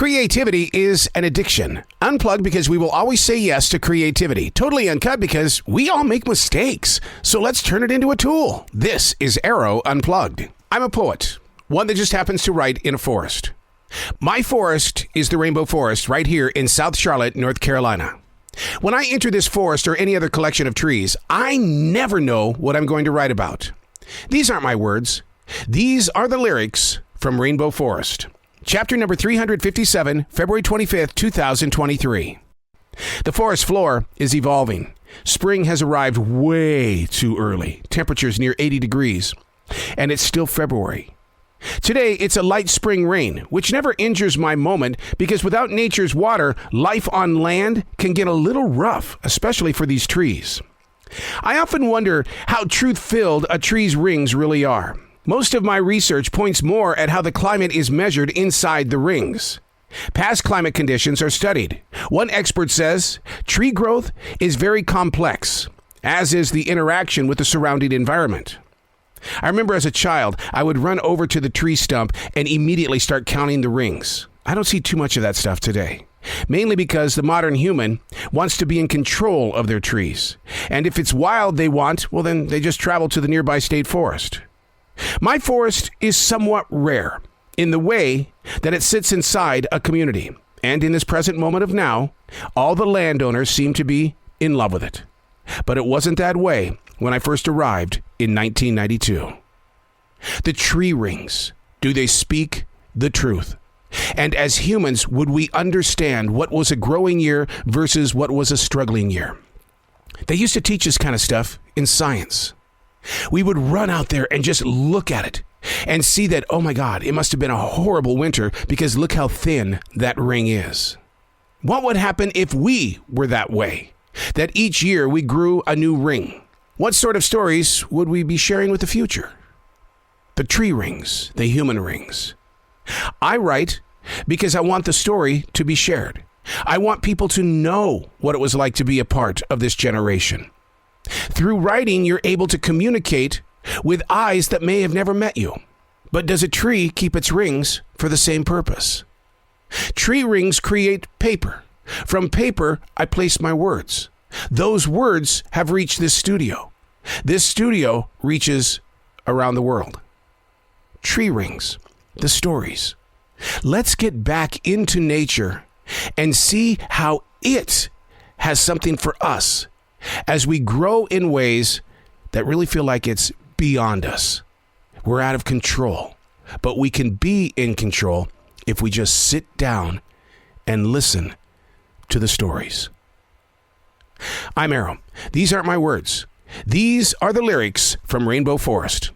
Creativity is an addiction. Unplugged because we will always say yes to creativity. Totally Uncut because we all make mistakes. So let's turn it into a tool. This is Arroe Unplugged. I'm a poet, one that just happens to write in a forest. My forest is the Rainbow Forest right here in South Charlotte, North Carolina. When I enter this forest or any other collection of trees, I never know what I'm going to write about. These aren't my words. These are the lyrics from Rainbow Forest. Chapter number 357, February 25th, 2023. The forest floor is evolving. Spring has arrived way too early. Temperatures near 80 degrees. And it's still February. Today, it's a light spring rain, which never injures my moment because without nature's water, life on land can get a little rough, especially for these trees. I often wonder how truth-filled a tree's rings really are. Most of my research points more at how the climate is measured inside the rings. Past climate conditions are studied. One expert says tree growth is very complex, as is the interaction with the surrounding environment. I remember as a child, I would run over to the tree stump and immediately start counting the rings. I don't see too much of that stuff today, mainly because the modern human wants to be in control of their trees. And if it's wild they want, well, then they just travel to the nearby state forest. My forest is somewhat rare in the way that it sits inside a community. And in this present moment of now, all the landowners seem to be in love with it. But it wasn't that way when I first arrived in 1992. The tree rings, do they speak the truth? And as humans, would we understand what was a growing year versus what was a struggling year? They used to teach this kind of stuff in science. We would run out there and just look at it and see that, oh my God, it must have been a horrible winter because look how thin that ring is. What would happen if we were that way? That each year we grew a new ring? What sort of stories would we be sharing with the future? The tree rings, the human rings. I write because I want the story to be shared. I want people to know what it was like to be a part of this generation. Through writing, you're able to communicate with eyes that may have never met you. But does a tree keep its rings for the same purpose? Tree rings create paper. From paper, I place my words. Those words have reached this studio. This studio reaches around the world. Tree rings, the stories. Let's get back into nature and see how it has something for us as we grow in ways that really feel like it's beyond us. We're out of control, but we can be in control if we just sit down and listen to the stories. I'm Arroe. These aren't my words. These are the lyrics from Rainbow Forest.